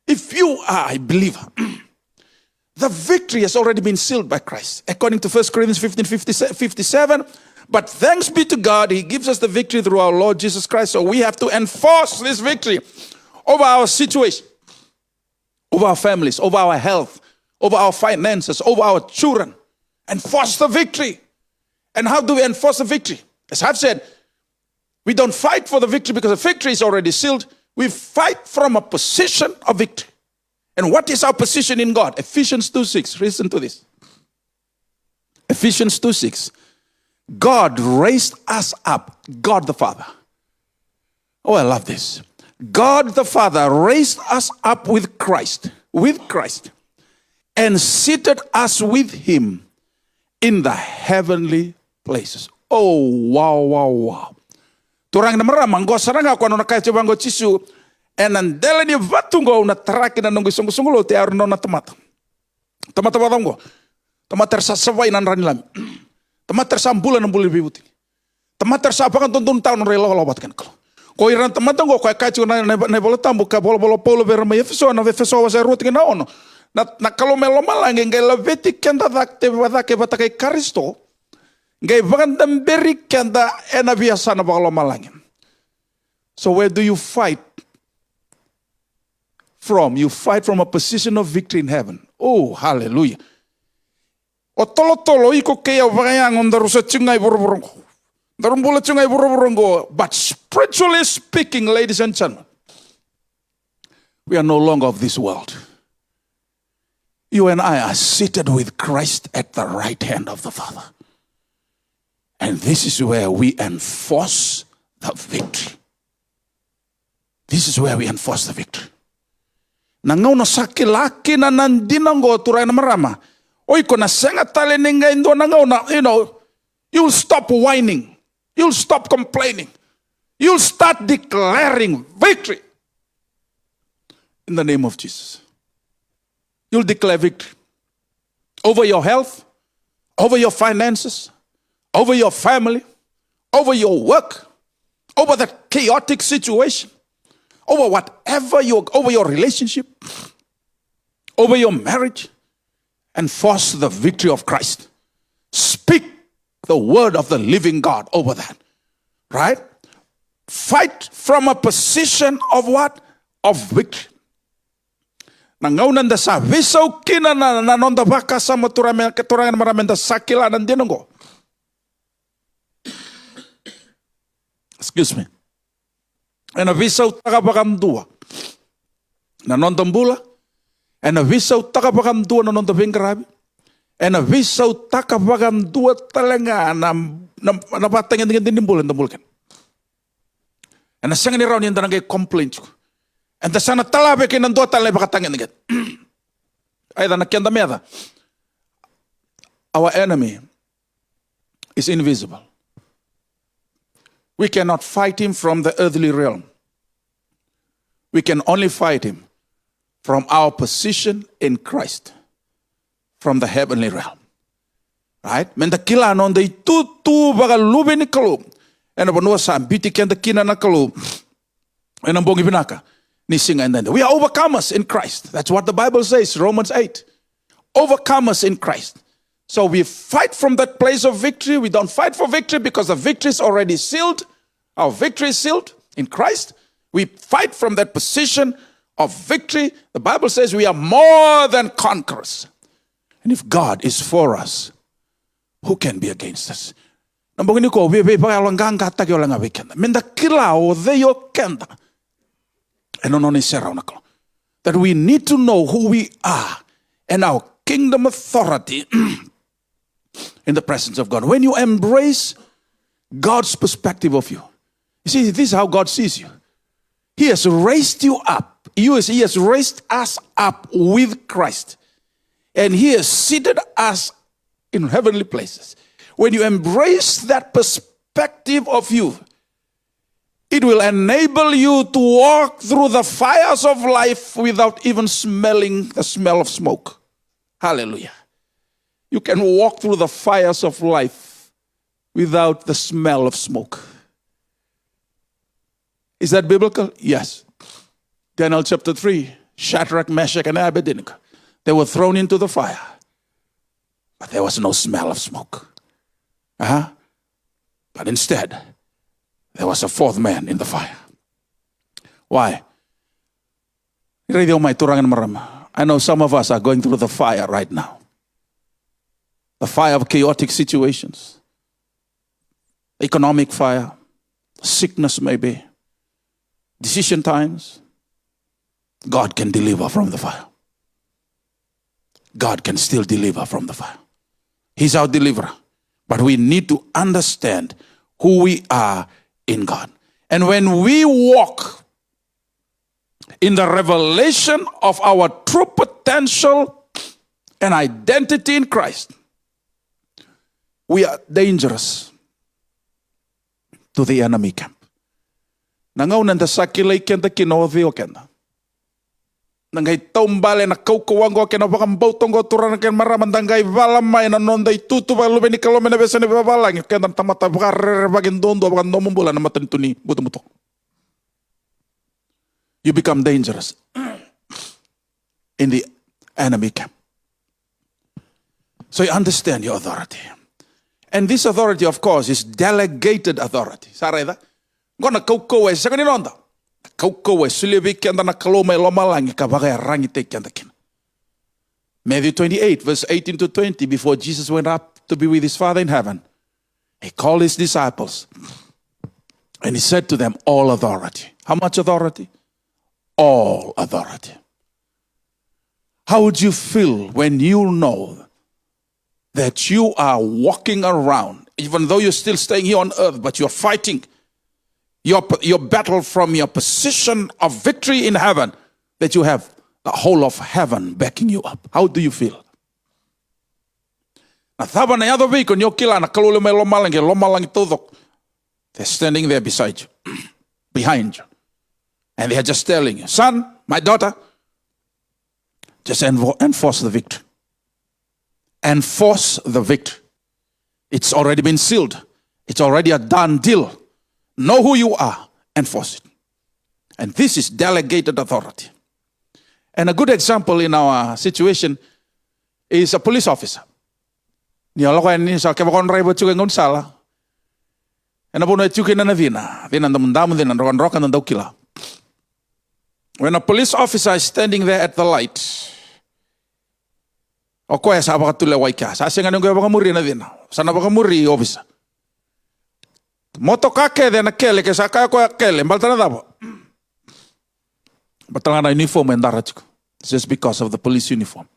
If you are a believer, the victory has already been sealed by Christ. According to 1 Corinthians 15:57, but thanks be to God, He gives us the victory through our Lord Jesus Christ. So we have to enforce this victory over our situation, over our families, over our health, over our finances, over our children. Enforce the victory. And how do we enforce the victory? As I've said, we don't fight for the victory because the victory is already sealed. We fight from a position of victory. And what is our position in God? Ephesians 2:6. Listen to this. Ephesians 2:6. God raised us up. God the Father. Oh, I love this. God the Father raised us up with Christ, and seated us with Him in the heavenly places. Oh, wow. Turang na maramang go sarang ako ano nakaichibango chisu enandele ni vatungo na taraki na nunggu sunggulo te arno na tomato. Tomato batango. Tomater sa saway nan ranilam. Tomater sa bulan ng bulan bibuti. Tomater sa apakan tuntun taon ng relo lobat kan ko. Ko iran tomato ko kaichiu na bolo ka bolo polo berma efeso na efeso wa ruti na ono. Na kalomelo malang ngai laveti kenda dakte wadake batake Kristo. Ngai bagandam beri kenda ena biasa na bakalo malangin. So where do you fight from? You fight from a position of victory in heaven. Oh, hallelujah. O tolo iko kaya bagayang on darusa chungai buruburungo. Darumbula chungai buruburungo. But spiritually speaking, ladies and gentlemen, we are no longer of this world. You and I are seated with Christ at the right hand of the Father. And this is where we enforce the victory. This is where we enforce the victory. Nangaw na sakilaki na nandinango turay na marama. Oy ko na senga tali ninga indo nangaw na, you'll stop whining. You'll stop complaining. You'll start declaring victory. In the name of Jesus. You'll declare victory. Over your health, over your finances, over your family, over your work, over that chaotic situation, over whatever over your relationship, over your marriage, enforce the victory of Christ. Speak the word of the living God over that. Right? Fight from a position of what? Of victory. Nangaunan da sa visaw kina na nanonda baka sa turangan maraming da sakila ng dinungo. Excuse me. En visaw takabakam dua. Nanondang bula. En visaw takabakam dua nanonda bingarabi. En visaw takabakam dua talaga na batang yung dinimbulan kan. En nasangan ni raw niyan danang complaint ko. And the sana talabe kinando talay bakatangin nigit. Ay da nakyanda meda. Our enemy is invisible. We cannot fight him from the earthly realm. We can only fight him from our position in Christ, from the heavenly realm. Right? Men da kila non de tu baga lube ni kalu. En abonua sa biti kenda kina na kalu. En ambongi binaka. We are overcomers in Christ. That's what the Bible says, Romans 8. Overcomers in Christ. So we fight from that place of victory. We don't fight for victory because the victory is already sealed. Our victory is sealed in Christ. We fight from that position of victory. The Bible says we are more than conquerors. And if God is for us, who can be against us? That we need to know who we are and our kingdom authority in the presence of God. When you embrace God's perspective of you, you see, this is how God sees you. He has raised you up. He has raised us up with Christ. And He has seated us in heavenly places. When you embrace that perspective of you, It will enable you to walk through the fires of life without even smelling the smell of smoke. Hallelujah. You can walk through the fires of life without the smell of smoke. Is that biblical? Yes. Daniel chapter 3, Shadrach, Meshach, and Abednego. They were thrown into the fire, but there was no smell of smoke. But instead, there was a fourth man in the fire. Why? I know some of us are going through the fire right now. The fire of chaotic situations. Economic fire. Sickness maybe. Decision times. God can deliver from the fire. God can still deliver from the fire. He's our deliverer. But we need to understand who we are in God. And when we walk in the revelation of our true potential and identity in Christ, we are dangerous to the enemy camp. Nangaw sakilay kenda kinovi o kenda. Nangay tombale na kaukawango kena bakang bautongo turan ken maramandangay valamay na nonday tutuba lubeni kalomena besa ni babalang kenda tamata bakar bagin dondo bakan nomumbulan na matantuni butumutok. You become dangerous in the enemy camp. So you understand your authority. And this authority, of course, is delegated authority. Sarayda? Gona kaukawe sa kaninonda. Kaukawe sulibi kenda na kaloma lomalang kabagay rangite kenda kin. Matthew 28, verse 18 to 20, before Jesus went up to be with his Father in heaven, he called his disciples and he said to them, all authority. How much authority? All authority. How would you feel when you know that you are walking around, even though you're still staying here on earth, but you're fighting your battle from your position of victory in heaven, that you have the whole of heaven backing you up? How do you feel? They're standing there beside you, behind you. And they are just telling you, son, my daughter, just enforce the victory. Enforce the victory. It's already been sealed. It's already a done deal. Know who you are. Enforce it. And this is delegated authority. And a good example in our situation is a police officer. And when a police officer is standing there at the light, o koe sa baka tule waika, sa singa nung baka muri na din, sana baka muri officer. Moto kake de na kele ke sa kaya ko kele, balta na dabo. Balta na uniform and darachiko. Just because of the police uniform.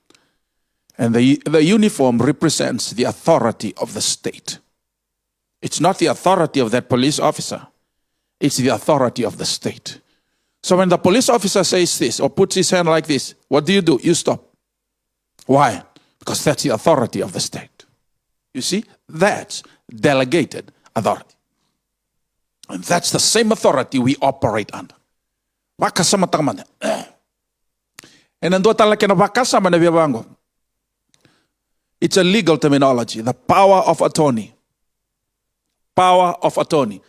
And the uniform represents the authority of the state. It's not the authority of that police officer. It's the authority of the state. So when the police officer says this or puts his hand like this, what do? You stop. Why? Because that's the authority of the state. You see, that's delegated authority. And that's the same authority we operate under. Wakasama takamanda. And then wakasama na biyabango. It's a legal terminology, the power of attorney. Power of attorney.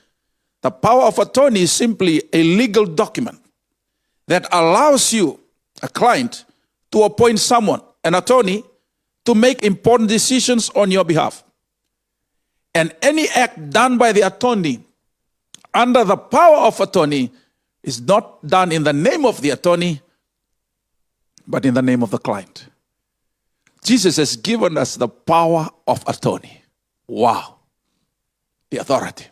The power of attorney is simply a legal document that allows you, a client, to appoint someone, an attorney, to make important decisions on your behalf. And any act done by the attorney under the power of attorney is not done in the name of the attorney, but in the name of the client. Jesus has given us the power of attorney. Wow. The authority.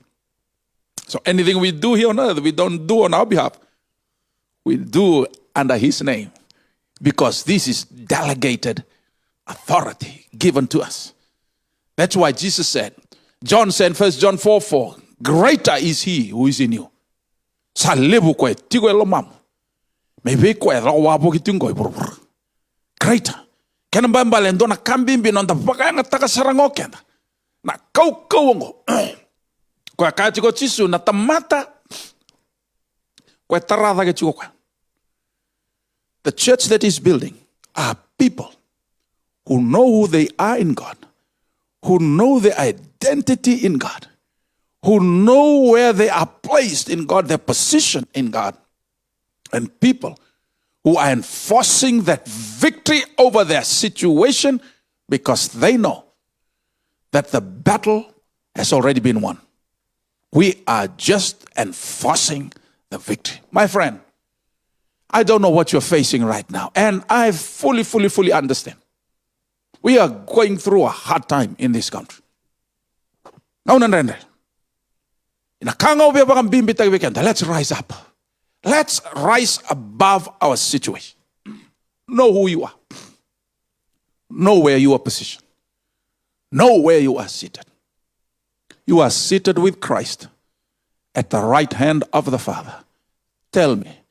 So anything we do here on earth, we don't do on our behalf. We do under his name. Because this is delegated authority given to us. That's why Jesus said, John said, 1 John 4:4, greater is he who is in you. Sa lebu kwe, tigo elo mamu. Maybe kwe, rawabu kitungo iburubur. Greater. Kena mbambale ndo na kambimbi nonda baka nga taka sarango kenda. Na kau ngo. Kwa kati ko chisu na tamata Koe tarada ke tiko koe. The church that is building are people who know who they are in God, who know their identity in God, who know where they are placed in God, their position in God, and people who are enforcing that victory over their situation because they know that the battle has already been won. We are just enforcing the victory. My friend, I don't know what you're facing right now, and I fully understand. We are going through a hard time in this country. Let's rise up. Let's rise above our situation. Know who you are. Know where you are positioned. Know where you are seated. You are seated with Christ at the right hand of the Father. Tell me,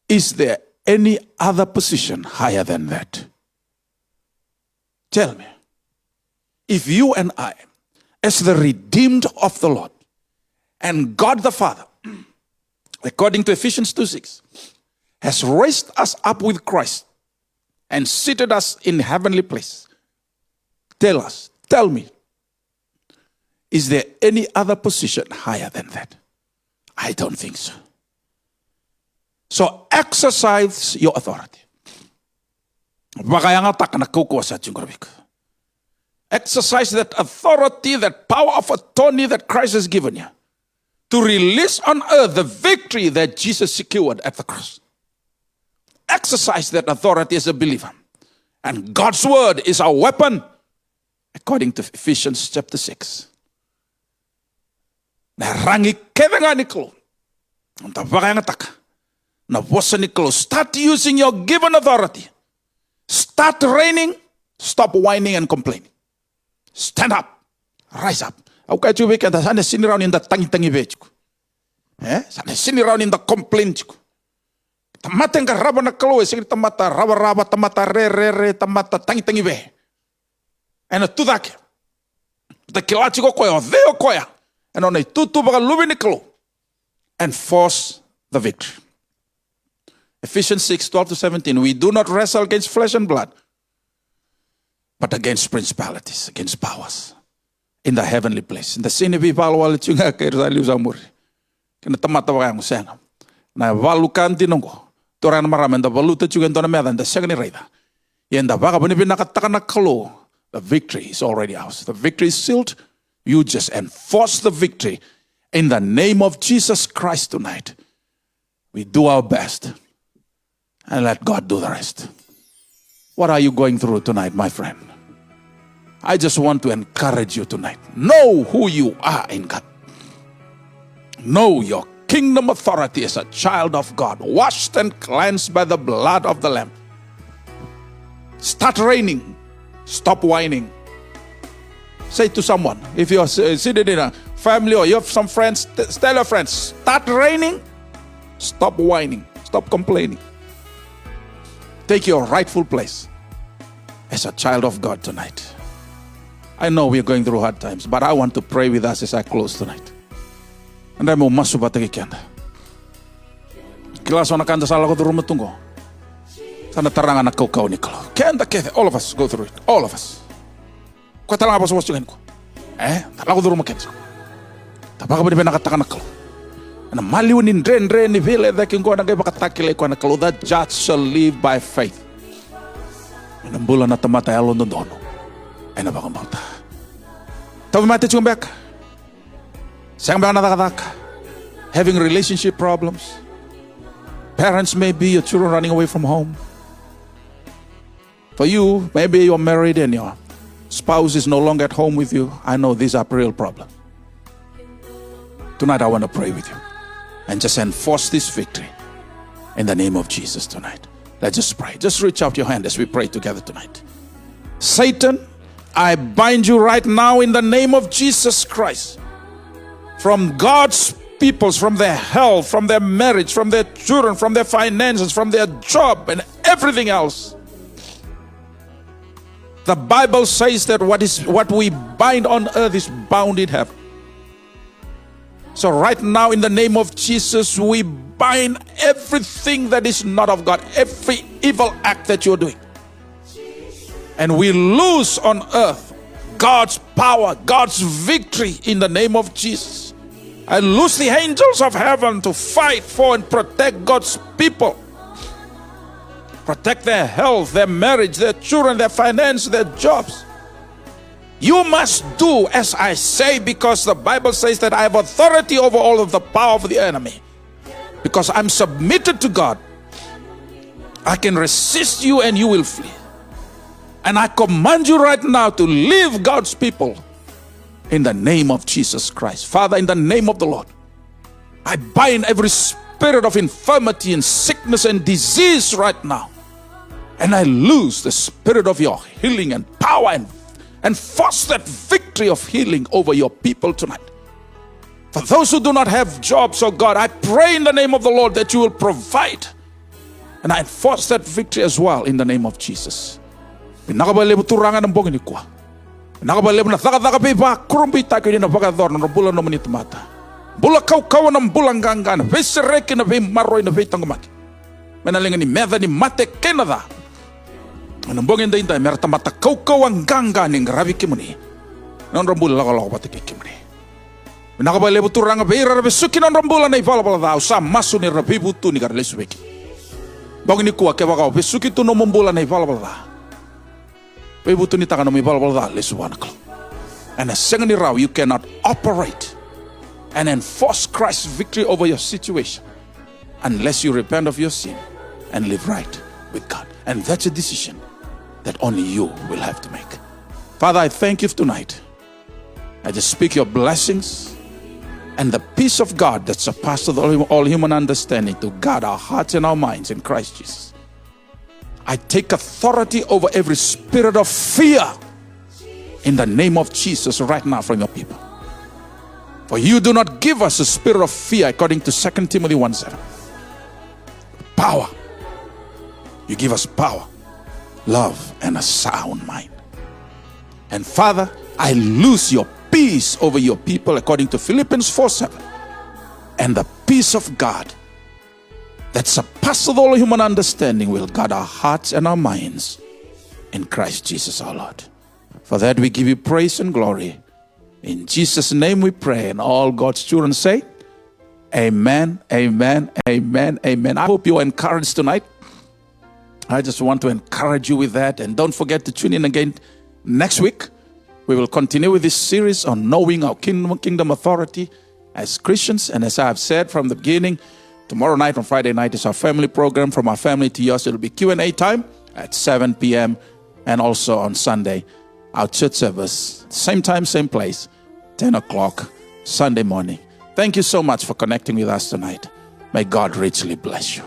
is there any other position higher than that? Tell me, if you and I, as the redeemed of the Lord, and God the Father, according to Ephesians 2:6, has raised us up with Christ and seated us in heavenly places. Tell me, is there any other position higher than that? I don't think so. So exercise your authority. Exercise that authority, that power of attorney that Christ has given you to release on earth the victory that Jesus secured at the cross. Exercise that authority as a believer. And God's word is our weapon, according to Ephesians chapter 6. Start using your given authority. Start reigning. Stop whining and complaining. Stand up. Rise up. Aku kaya cuba kata sana sini raun in the tangi bejuk. Sana sini raun in the complaint. Tamata yang raba na kalau sini tamata raba tamata re tamata tangi be. Ena tudak. The kilachi ko koya deo koya. Ena onai tutu baka lubi ni kalau. And force the victory. Ephesians 6:12-17. We do not wrestle against flesh and blood, but against principalities, against powers in the heavenly place. In the sini bi palwal chunga kairza liuzamur. Kena tamata wakang senga. Na valukan tinongko. Toran maramen da valuta chunga ndona medan da segani reida. Yenda baka bani binakataka na kalo. The victory is already ours. The victory is sealed. You just enforce the victory in the name of Jesus Christ tonight. We do our best and let God do the rest. What are you going through tonight, my friend? I just want to encourage you tonight. Know who you are in God. Know your kingdom authority as a child of God, washed and cleansed by the blood of the Lamb. Start reigning. Stop whining. Say to someone, if you're seated in a family or you have some friends, tell your friends, start reigning. Stop whining. Stop complaining. Take your rightful place as a child of God tonight. I know we're going through hard times, but I want to pray with us as I close tonight. And I'm masu batagi kanda. Kilas ona kanda sala ko rumah tunggu. Sana tarangan nak kau ni kalau. Kanda kete, all of us go through it. All of us. Kau talang apa semua juga ko. Talang ko rumah kenda. Tapaka beri nakatakan nak kalau. Na maliw ni dren ni vile daking ko nagay bakatakile ko na kalau that just shall live by faith. Na bulan na tamata alon dono. Ena ba kumata. Tawi mate chumbek. Sayang ba natatak. Having relationship problems. Parents may be your children running away from home. For you, maybe you're married and your spouse is no longer at home with you. I know these are real problems. Tonight I want to pray with you and just enforce this victory in the name of Jesus tonight. Let's just pray. Just reach out your hand as we pray together tonight. Satan, I bind you right now in the name of Jesus Christ. From God's peoples, from their health, from their marriage, from their children, from their finances, from their job and everything else. The Bible says that what we bind on earth is bound in heaven. So right now, in the name of Jesus, we bind everything that is not of God, every evil act that you're doing. And we lose on earth God's power, God's victory in the name of Jesus. I loose the angels of heaven to fight for and protect God's people. Protect their health, their marriage, their children, their finance, their jobs. You must do as I say, because the Bible says that I have authority over all of the power of the enemy. Because I'm submitted to God, I can resist you and you will flee. And I command you right now to leave God's people in the name of Jesus Christ. Father, in the name of the Lord, I bind every spirit of infirmity and sickness and disease right now. And I lose the spirit of your healing and power and force that victory of healing over your people tonight. For those who do not have jobs, oh God, I pray in the name of the Lord that you will provide. And I enforce that victory as well in the name of Jesus. Pinakabalib turangan ng bongin ko. Pinakabalib na taka pipa kurumpi tayo ni napagador na bulan naman ito mata. Bula kau ng bulang ganggan. Vesereki na maroy na vitang gumaki. Menalingan ni meda ni mate Canada. Anong bongin da inday merta mata kau ang ganggan ng rabi kimuni. Nang rambula lako pati kimuni. Pinakabalib turangan beira besuki ng rambula na ipalapala daw sa masu ni rabi butu ni karlesweki. Bongin ko kaya bakaw besuki tu no mambula na ipalapala. And a second round, you cannot operate and enforce Christ's victory over your situation unless you repent of your sin and live right with God. And that's a decision that only you will have to make. Father, I thank you tonight. I just speak your blessings and the peace of God that surpasses all human understanding to guard our hearts and our minds in Christ Jesus. I take authority over every spirit of fear in the name of Jesus right now from your people. For you do not give us a spirit of fear according to 2 Timothy 1:7. Power. You give us power, love, and a sound mind. And Father, I loose your peace over your people according to Philippians 4:7. And the peace of God that surpasses all human understanding will guard our hearts and our minds in Christ Jesus our Lord. For that we give you praise and glory. In Jesus' name we pray, and all God's children say, amen, amen, amen, amen. I hope you're encouraged tonight. I just want to encourage you with that. And don't forget to tune in again next week. We will continue with this series on knowing our kingdom authority as Christians. And as I have said from the beginning, tomorrow night on Friday night is our family program. From our family to yours, it will be Q&A time at 7 p.m. And also on Sunday, our church service, same time, same place, 10 o'clock, Sunday morning. Thank you so much for connecting with us tonight. May God richly bless you.